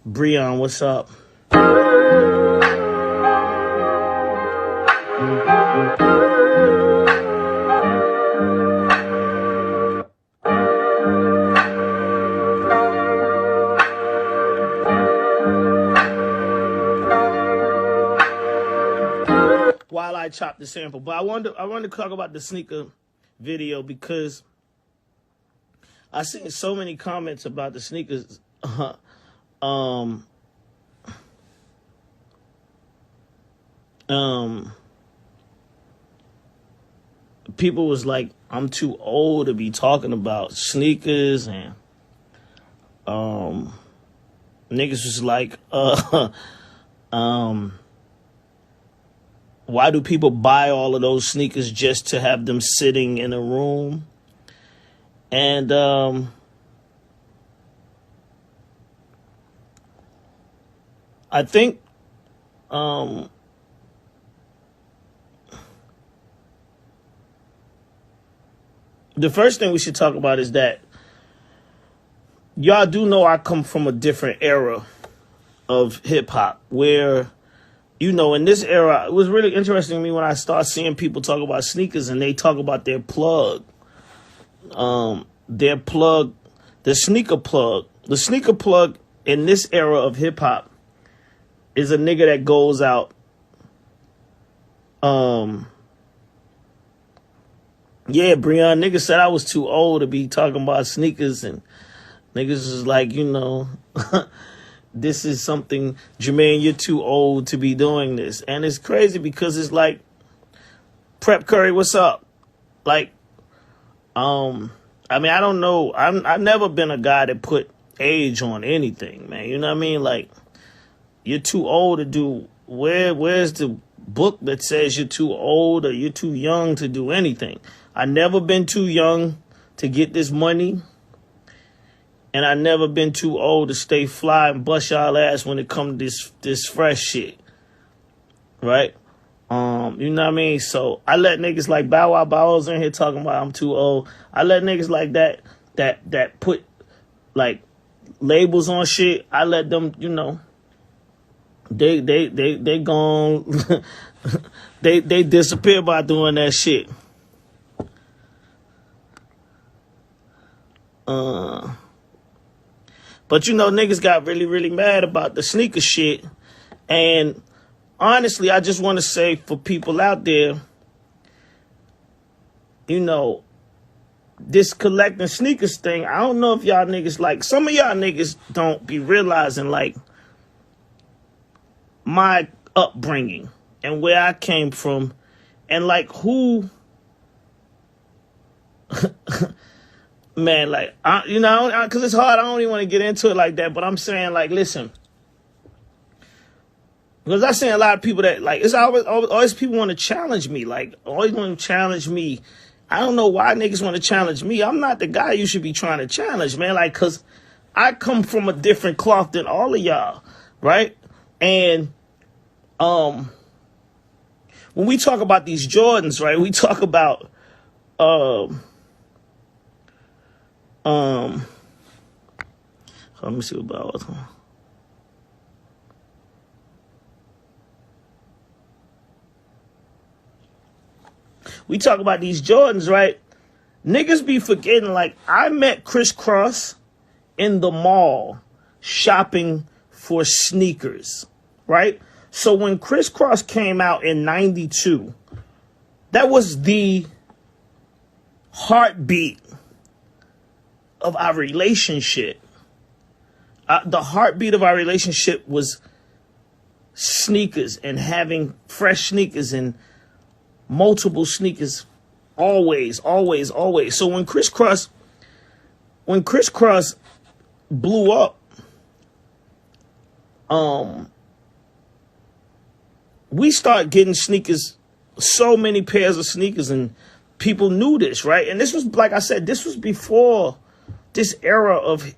Breon, what's up? While I chop the sample, but I wanted to talk about the sneaker video because I seen so many comments about the sneakers. People was like, I'm too old to be talking about sneakers, and niggas was like, why do people buy all of those sneakers just to have them sitting in a room? And I think the first thing we should talk about is that y'all do know I come from a different era of hip hop where, you know, in this era, it was really interesting to me when I started seeing people talk about sneakers and they talk about their plug. The sneaker plug. The sneaker plug in this era of hip hop is a nigga that goes out. Yeah, Breon, niggas said I was too old to be talking about sneakers, and niggas was like, you know, this is something, Jermaine, you're too old to be doing this. And it's crazy because it's like, Prep Curry, what's up? Like, I mean, I don't know. I've never been a guy that put age on anything, man. You know what I mean? Like, you're too old to do, where's the book that says you're too old or you're too young to do anything? I never been too young to get this money, and I never been too old to stay fly and bust y'all ass when it comes to this fresh shit, right? You know what I mean? So I let niggas like Bow Wow Bow's in here talking about I'm too old. I let niggas like that put like labels on shit. I let them, you know, they gone, they disappear by doing that shit. But you know, niggas got really, really mad about the sneaker shit. And honestly, I just want to say for people out there, you know, this collecting sneakers thing, I don't know if y'all niggas, like, some of y'all niggas don't be realizing, like, my upbringing and where I came from and, like, who... Man, like, you know, because it's hard. I don't even want to get into it like that. But I'm saying, like, listen. Because I seen a lot of people that, like, it's always people want to challenge me. Like, always want to challenge me. I don't know why niggas want to challenge me. I'm not the guy you should be trying to challenge, man. Like, because I come from a different cloth than all of y'all, right? And when we talk about these Jordans, right, we talk about... let me see what about was. We talk about these Jordans, right? Niggas be forgetting, like, I met Chris Cross in the mall shopping for sneakers, right? So when Chris Cross came out in 92, that was the heartbeat of our relationship. The heartbeat of our relationship was sneakers and having fresh sneakers and multiple sneakers always, always, always. So when Chris Cross blew up, we started getting sneakers, so many pairs of sneakers, and people knew this, right? And this was, like I said, this was before this era of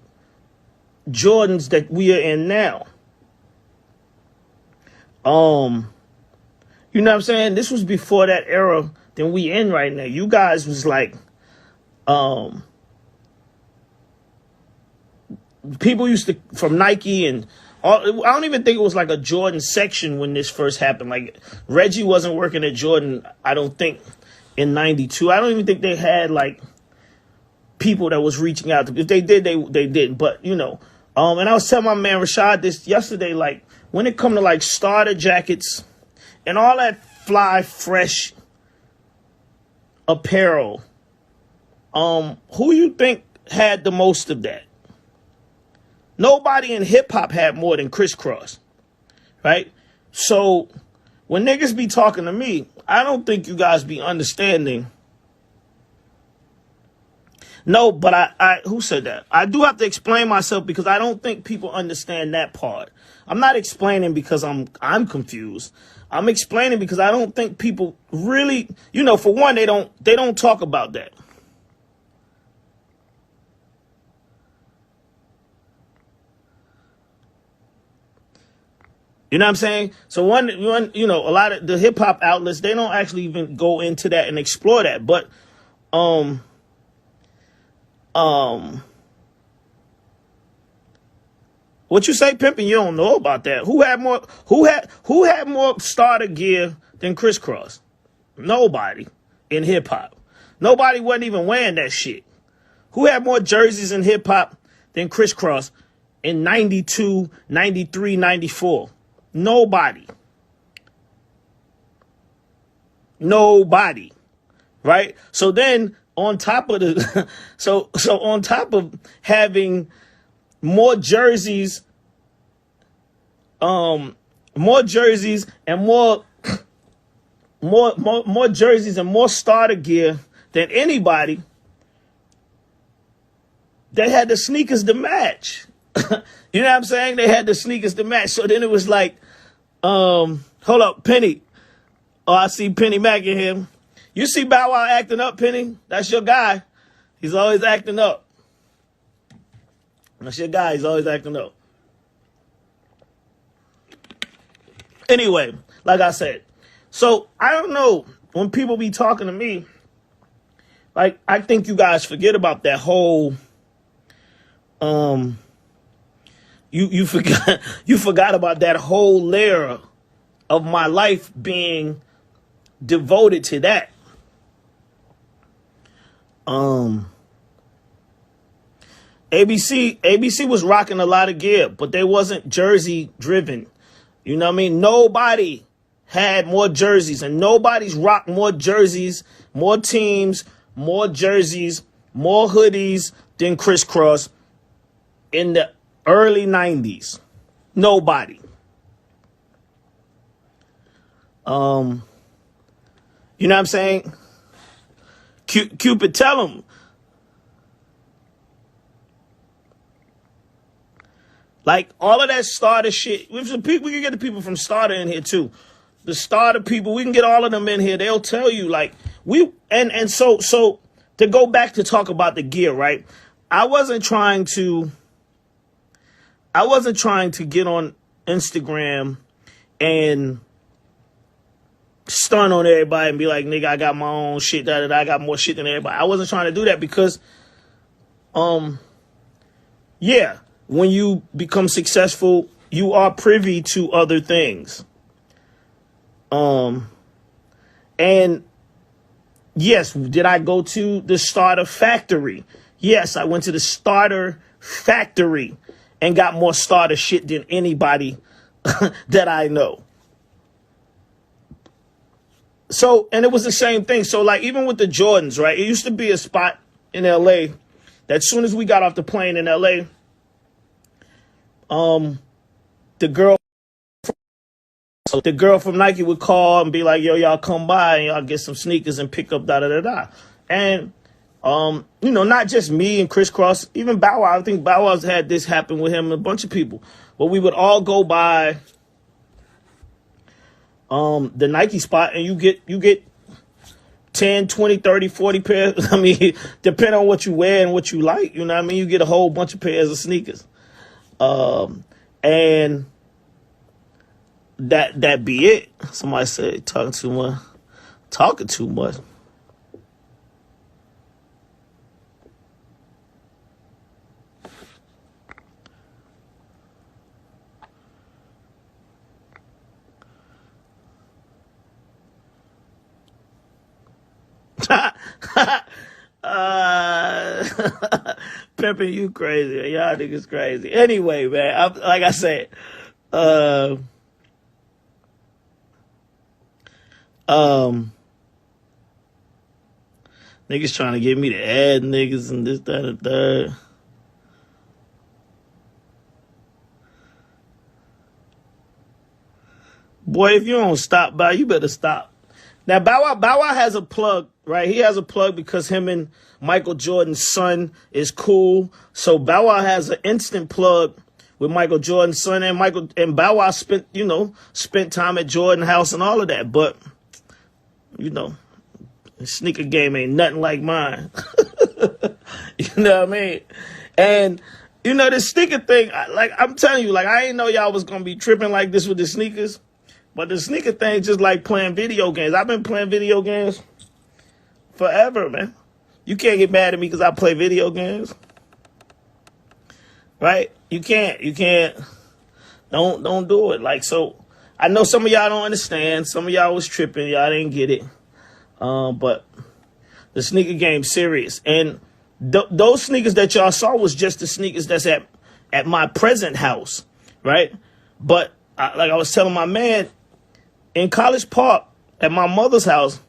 Jordans that we are in now. You know what I'm saying? This was before that era that we in right now. You guys was like, people used to, from Nike and I don't even think it was like a Jordan section when this first happened. Like Reggie wasn't working at Jordan, I don't think, in '92. I don't even think they had like people that was reaching out to. If they did, they didn't. But you know, and I was telling my man Rashad this yesterday. Like when it come to like starter jackets and all that fly fresh apparel, who you think had the most of that? Nobody in hip hop had more than Crisscross, right? So when niggas be talking to me, I don't think you guys be understanding. No, but I who said that? I do have to explain myself because I don't think people understand that part. I'm not explaining because I'm confused. I'm explaining because I don't think people really, you know, for one, they don't talk about that. You know what I'm saying? So one, you know, a lot of the hip hop outlets, they don't actually even go into that and explore that. But, what you say, pimping? You don't know about that. Who had more starter gear than Crisscross? Nobody in hip hop. Nobody wasn't even wearing that shit. Who had more jerseys in hip hop than Crisscross in 92, 93, 94? Nobody. Nobody. Right? So then on top of the so on top of having more jerseys and more jerseys and more starter gear than anybody, they had the sneakers to match. You know what I'm saying? They had the sneakers to match. So then it was like, hold up, Penny. Oh, I see Penny Mac in here. You see Bow Wow acting up, Penny? That's your guy. He's always acting up. That's your guy. He's always acting up. Anyway, like I said, so I don't know, when people be talking to me, like I think you guys forget about that whole you forgot about that whole layer of my life being devoted to that. ABC was rocking a lot of gear, but they wasn't jersey driven. You know what I mean? Nobody had more jerseys, and nobody's rocked more jerseys, more teams, more jerseys, more hoodies than Crisscross in the early 90s. Nobody. You know what I'm saying? Cupid, tell them. Like, all of that starter shit. We can get the people from Starter in here, too. The Starter people, we can get all of them in here. They'll tell you, like, so to go back to talk about the gear, right? I wasn't trying to get on Instagram and stun on everybody and be like, nigga, I got my own shit, I got more shit than everybody. I wasn't trying to do that because, yeah, when you become successful, you are privy to other things. And yes, did I go to the Starter Factory? Yes, I went to the Starter Factory and got more starter shit than anybody that I know. So, and it was the same thing. So, like, even with the Jordans, right? It used to be a spot in LA that as soon as we got off the plane in LA, the girl from Nike would call and be like, yo, y'all come by and y'all get some sneakers and pick up da-da-da-da. And, you know, not just me and Crisscross, even Bow Wow. I think Bow Wow's had this happen with him and a bunch of people. But we would all go by the Nike spot and you get 10, 20, 30, 40 pairs. I mean, depending on what you wear and what you like, you know what I mean? You get a whole bunch of pairs of sneakers. And that be it. Somebody said talking too much. Pimping, you crazy. Y'all niggas crazy. Anyway, man, like I said, niggas trying to get me to add niggas and this, that, and third. Boy, if you don't stop, Bow, you better stop. Now, Bow Wow has a plug, right? He has a plug because him and Michael Jordan's son is cool. So Bow Wow has an instant plug with Michael Jordan's son, and Bow Wow spent time at Jordan House and all of that. But, the sneaker game ain't nothing like mine. You know what I mean? And, the sneaker thing, I'm telling you, I didn't know y'all was going to be tripping like this with the sneakers. But the sneaker thing just like playing video games. I've been playing video games forever, man. You can't get mad at me because I play video games. Right? You can't. Don't do it. So I know some of y'all don't understand. Some of y'all was tripping. Y'all didn't get it. But the sneaker game's serious. And those sneakers that y'all saw was just the sneakers that's at my present house. Right? But like I was telling my man, in College Park, at my mother's house,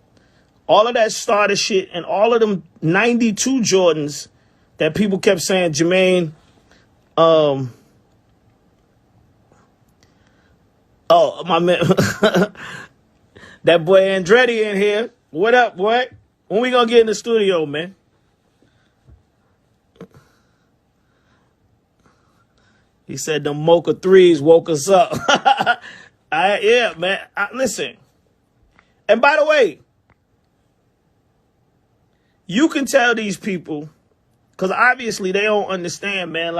all of that starter shit and all of them 92 Jordans that people kept saying, Jermaine, my man, that boy Andretti in here. What up, boy? When we gonna get in the studio, man? He said the Mocha 3s woke us up. Yeah, man. Listen. And by the way, you can tell these people, because obviously they don't understand, man,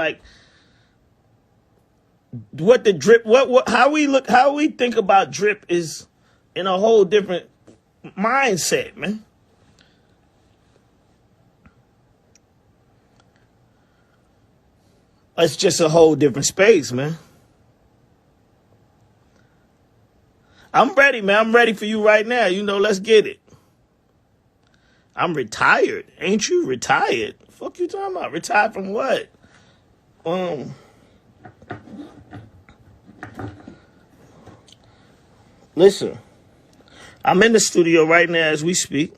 what the drip, how we think about drip is in a whole different mindset, man. It's just a whole different space, man. I'm ready, man. I'm ready for you right now. Let's get it. I'm retired. Ain't you retired? Fuck you talking about? Retired from what? Listen. I'm in the studio right now as we speak.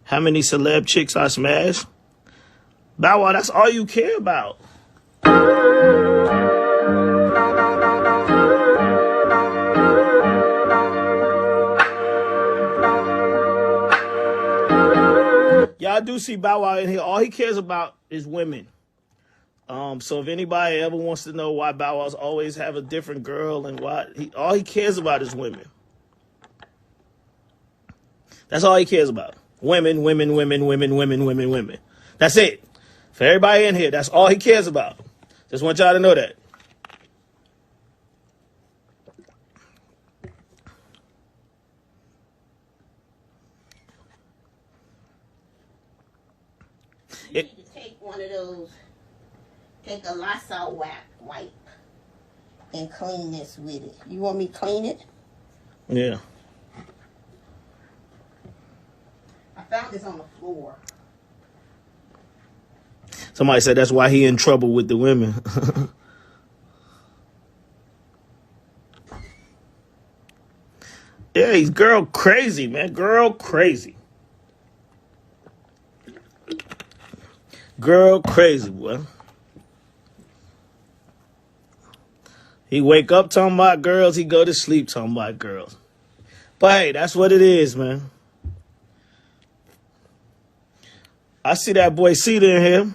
How many celeb chicks I smashed? Bow Wow, that's all you care about. Y'all do see Bow Wow in here. All he cares about is women. So if anybody ever wants to know why Bow Wow's always have a different girl and all he cares about is women. That's all he cares about. Women. That's it. For everybody in here, that's all he cares about. Just want y'all to know that. You need to take one of those, take a Lysol wipe and clean this with it. You want me to clean it? Yeah. I found this on the floor. Somebody said that's why he in trouble with the women. Yeah, he's girl crazy, man. Girl crazy. Girl crazy, boy. He wake up talking about girls. He go to sleep talking about girls. But hey, that's what it is, man. I see that boy Cedar in here.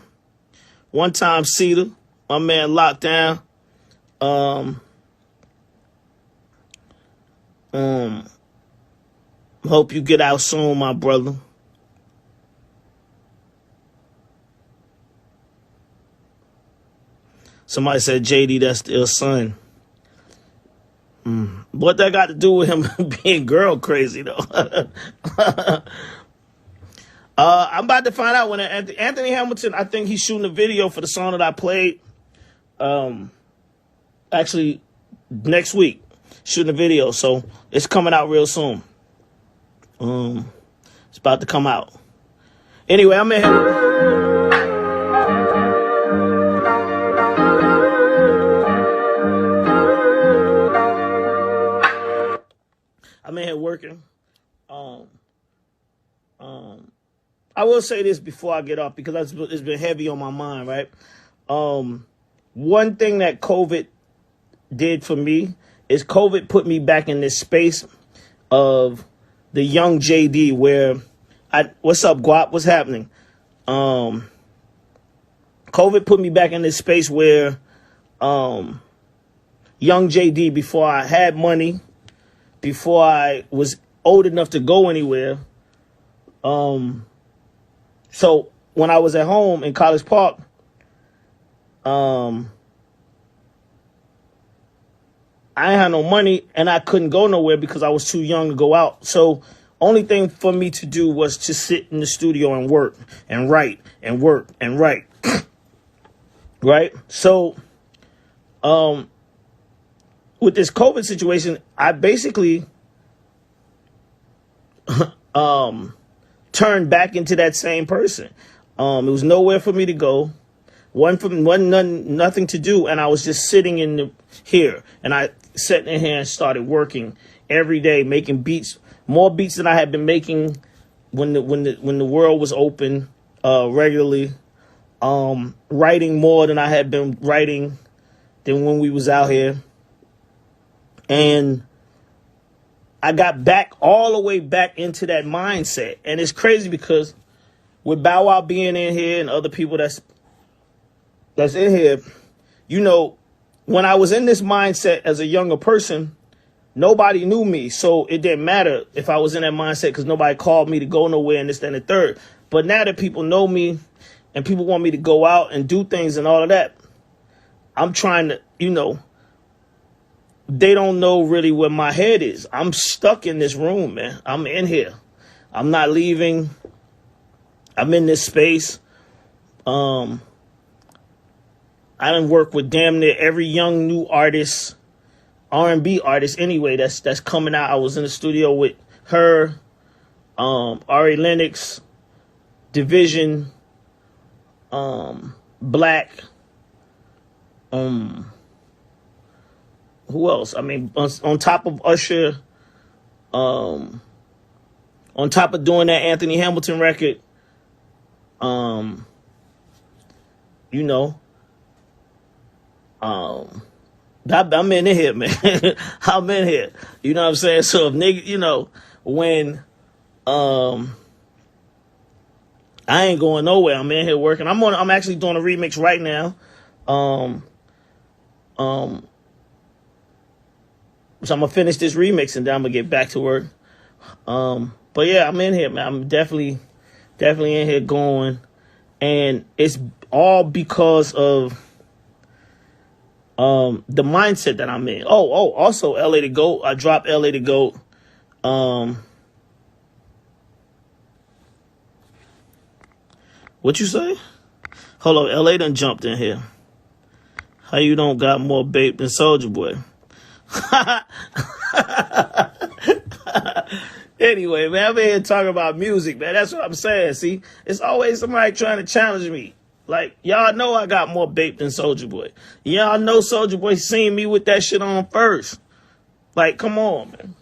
One time Cedar, my man locked down. Hope you get out soon, my brother. Somebody said, JD, that's still son. What that got to do with him being girl crazy, though? I'm about to find out when Anthony Hamilton, I think he's shooting a video for the song that I played. Actually, next week, shooting a video. So it's coming out real soon. It's about to come out. Anyway, I'm in here. I'm in here working. I will say this before I get off because it's been heavy on my mind, right? One thing that COVID did for me is COVID put me back in this space of the young JD where what's up, Guap? What's happening? COVID put me back in this space where young JD, before I had money, before I was old enough to go anywhere. So when I was at home in College Park, I ain't had no money and I couldn't go nowhere because I was too young to go out. So only thing for me to do was to sit in the studio and work and write and work and write. Right? So, with this COVID situation, I basically turned back into that same person. It was nowhere for me to go. Nothing to do, and I was just sitting here, and I sat in here and started working every day, making beats, more beats than I had been making when the world was open regularly. Writing more than I had been writing than when we was out here, and I got back all the way back into that mindset. And it's crazy because with Bow Wow being in here and other people that's in here, you know, when I was in this mindset as a younger person, nobody knew me. So it didn't matter if I was in that mindset because nobody called me to go nowhere and this, that, and the third. But now that people know me and people want me to go out and do things and all of that, I'm trying to, you know, they don't know really where my head is. I'm stuck in this room, man. I'm in here. I'm not leaving. I'm in this space. I done work with damn near every young new artist, R&B artist anyway, that's coming out. I was in the studio with her, Ari Lennox, Division, Black, who else? I mean, on top of Usher, on top of doing that Anthony Hamilton record, you know, I'm in here, man. I'm in here. You know what I'm saying? So if nigga, you know, when I ain't going nowhere. I'm in here working. I'm actually doing a remix right now. So I'm gonna finish this remix and then I'm gonna get back to work. But yeah, I'm in here, man. I'm definitely in here going, and it's all because of the mindset that I'm in. Also LA to Goat. I dropped LA to Goat. What you say? Hold on, LA done jumped in here. How you don't got more bait than Soulja Boy? Anyway, man, I'm in here talking about music, man. That's what I'm saying. See, it's always somebody trying to challenge me. Like, y'all know I got more bait than Soulja Boy. Y'all know Soulja Boy seen me with that shit on first. Like, come on, man.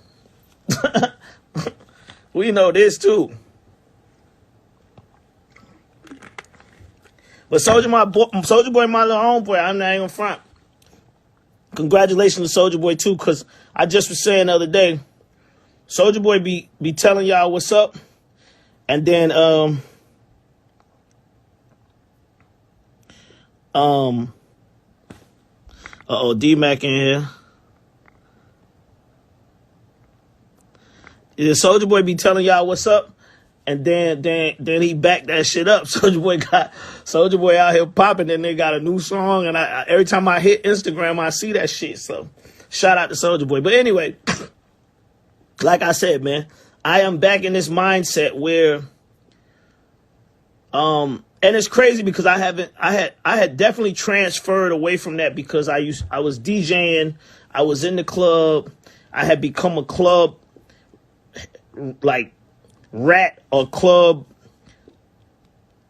We know this too. But Soulja Boy, my little homeboy, I'm not even gonna front. Congratulations to Soulja Boy too, because I just was saying the other day, Soulja Boy be telling y'all what's up, and then D-Mac in here. Yeah, Soulja Boy be telling y'all what's up, and then he backed that shit up. Soulja Boy out here popping, and they got a new song, and I every time I hit Instagram, I see that shit. So shout out to Soulja Boy. But anyway, like I said, man, I am back in this mindset where, and it's crazy because I had definitely transferred away from that because I was DJing. I was in the club. I had become a club, like, rat or club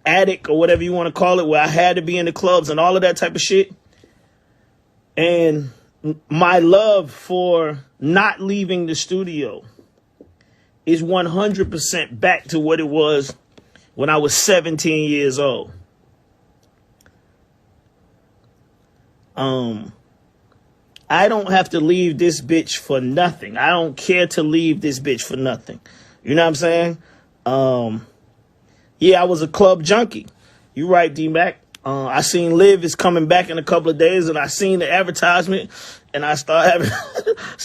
addict or whatever you want to call it, where I had to be in the clubs and all of that type of shit. And my love for not leaving the studio is 100% back to what it was when I was 17 years old. I don't have to leave this bitch for nothing. I don't care to leave this bitch for nothing. You know what I'm saying? Yeah, I was a club junkie. You right, D-Mac. I seen Liv is coming back in a couple of days, and I seen the advertisement, and I start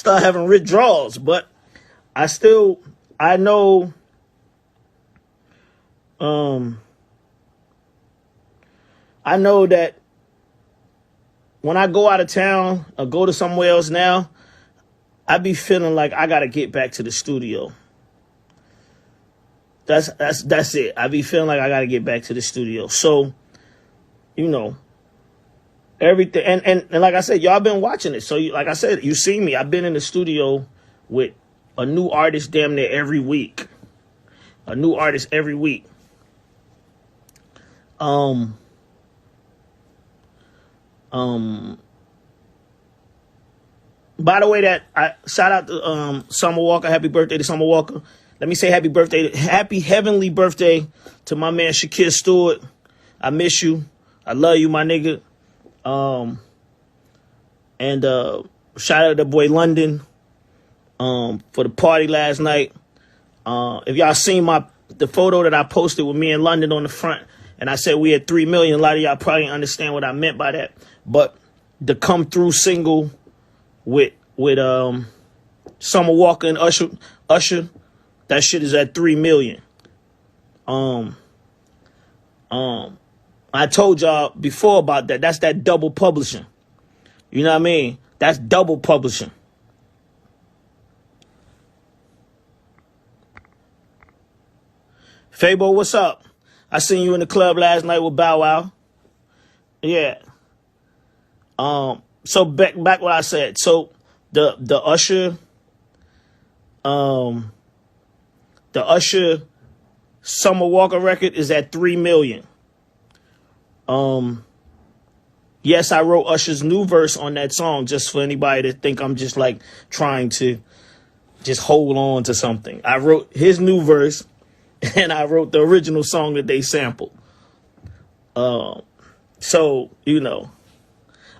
having withdrawals. But I know, I know that when I go out of town or go to somewhere else now, I be feeling like I gotta get back to the studio. That's it. I be feeling like I gotta get back to the studio. So, you know, everything, and like I said, y'all been watching it. So, like I said, you see me. I've been in the studio with a new artist damn near every week. A new artist every week. By the way, that I shout out to Summer Walker. Happy birthday to Summer Walker. Let me say happy heavenly birthday to my man Shakir Stewart. I miss you. I love you, my nigga. And shout out to boy London for the party last night. If y'all seen the photo that I posted with me and London on the front, and I said we had 3 million, a lot of y'all probably understand what I meant by that. But the Come Through single with Summer Walker and Usher, that shit is at 3 million. I told y'all before about that. That's that double publishing. You know what I mean? That's double publishing. Fabo, what's up? I seen you in the club last night with Bow Wow. Yeah. So back what I said. So the Usher Summer Walker record is at 3 million. Yes, I wrote Usher's new verse on that song, just for anybody to think I'm just like trying to just hold on to something. I wrote his new verse, and I wrote the original song that they sampled. So, you know,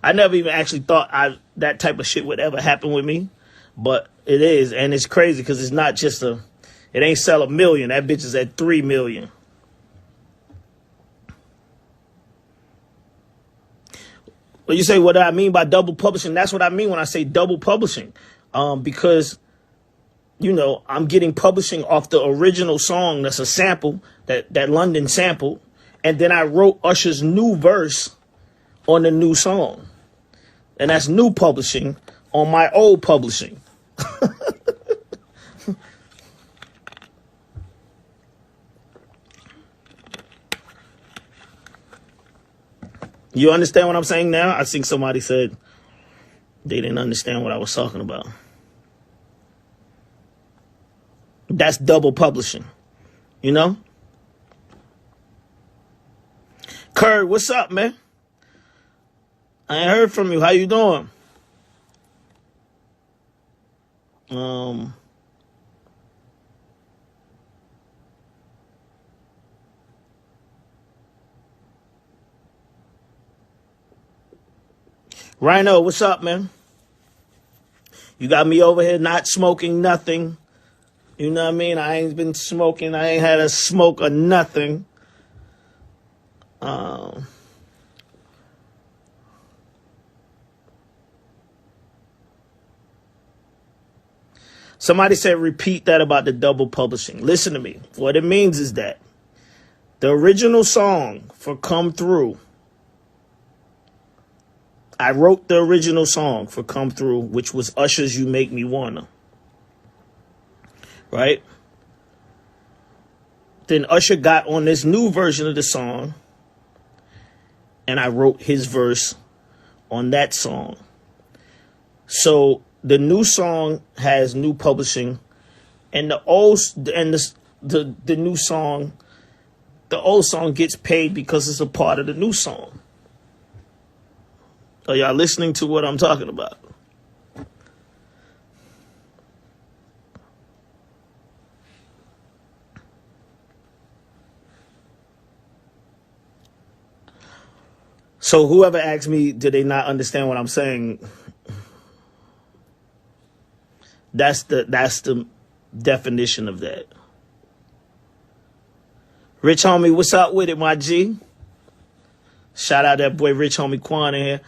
I never even actually thought that type of shit would ever happen with me, but it is, and it's crazy because it's not just it ain't sell 1 million. That bitch is at 3 million. Well, you say, what do I mean by double publishing? That's what I mean when I say double publishing, because, you know, I'm getting publishing off the original song. That's a sample that London sampled. And then I wrote Usher's new verse on the new song. And that's new publishing on my old publishing. You understand what I'm saying now? I think somebody said they didn't understand what I was talking about. That's double publishing, you know? Kurt, what's up, man? I ain't heard from you. How you doing? Rhino, what's up, man? You got me over here not smoking nothing. You know what I mean? I ain't been smoking. I ain't had a smoke or nothing. Somebody said repeat that about the double publishing. Listen to me. What it means is that the original song for Come Through, I wrote the original song for Come Through, which was Usher's You Make Me Wanna. Right? Then Usher got on this new version of the song, and I wrote his verse on that song. So the new song has new publishing, and the old and the new song, the old song gets paid because it's a part of the new song. Are y'all listening to what I'm talking about? So whoever asks me, did they not understand what I'm saying? That's the definition of that. Rich homie, what's up with it, my G? Shout out that boy Rich homie Quan in here.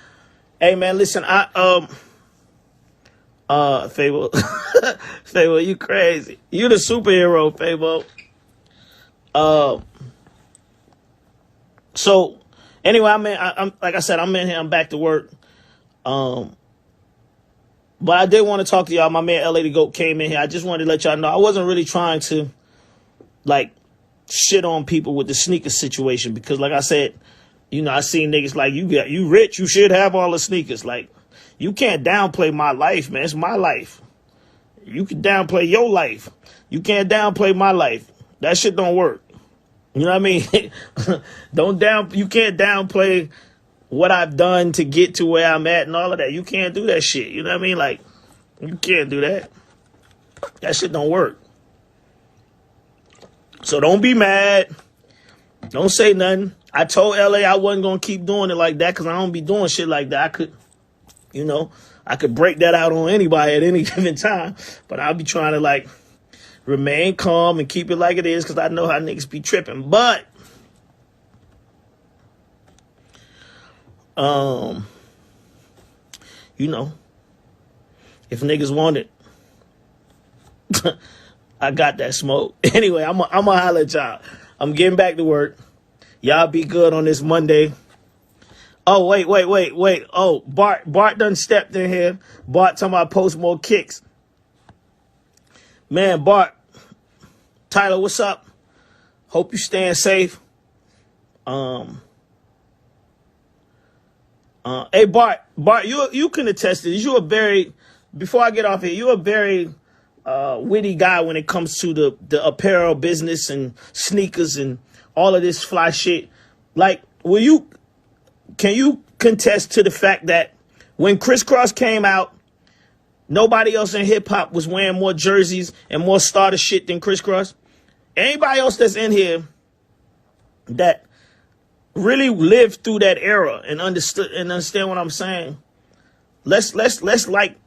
Hey man, listen, Fable, Fable, you crazy. You the superhero, Fable. So anyway, I'm like I said, I'm in here. I'm back to work. But I did want to talk to y'all. My man LA the Goat came in here. I just wanted to let y'all know I wasn't really trying to like shit on people with the sneaker situation, because like I said, you know, I seen niggas like, you rich, you should have all the sneakers. Like, you can't downplay my life, man. It's my life. You can downplay your life. You can't downplay my life. That shit don't work. You know what I mean? You can't downplay what I've done to get to where I'm at and all of that. You can't do that shit. You know what I mean? Like, you can't do that. That shit don't work. So don't be mad. Don't say nothing. I told LA I wasn't going to keep doing it like that because I don't be doing shit like that. I could, you know, I could break that out on anybody at any given time. But I'll be trying to, like, remain calm and keep it like it is because I know how niggas be tripping. But, you know, if niggas want it, I got that smoke. Anyway, I'm going to holler at y'all. I'm getting back to work. Y'all be good on this Monday. Oh, wait. Oh, Bart done stepped in here. Bart talking about post more kicks. Man, Bart, Tyler, what's up? Hope you staying safe. Hey, Bart, you can attest to this. Before I get off here, you're a very witty guy when it comes to the apparel business and sneakers and all of this fly shit. Like, can you contest to the fact that when Crisscross came out, nobody else in hip hop was wearing more jerseys and more starter shit than Crisscross? Anybody else that's in here that really lived through that era and understand what I'm saying, let's like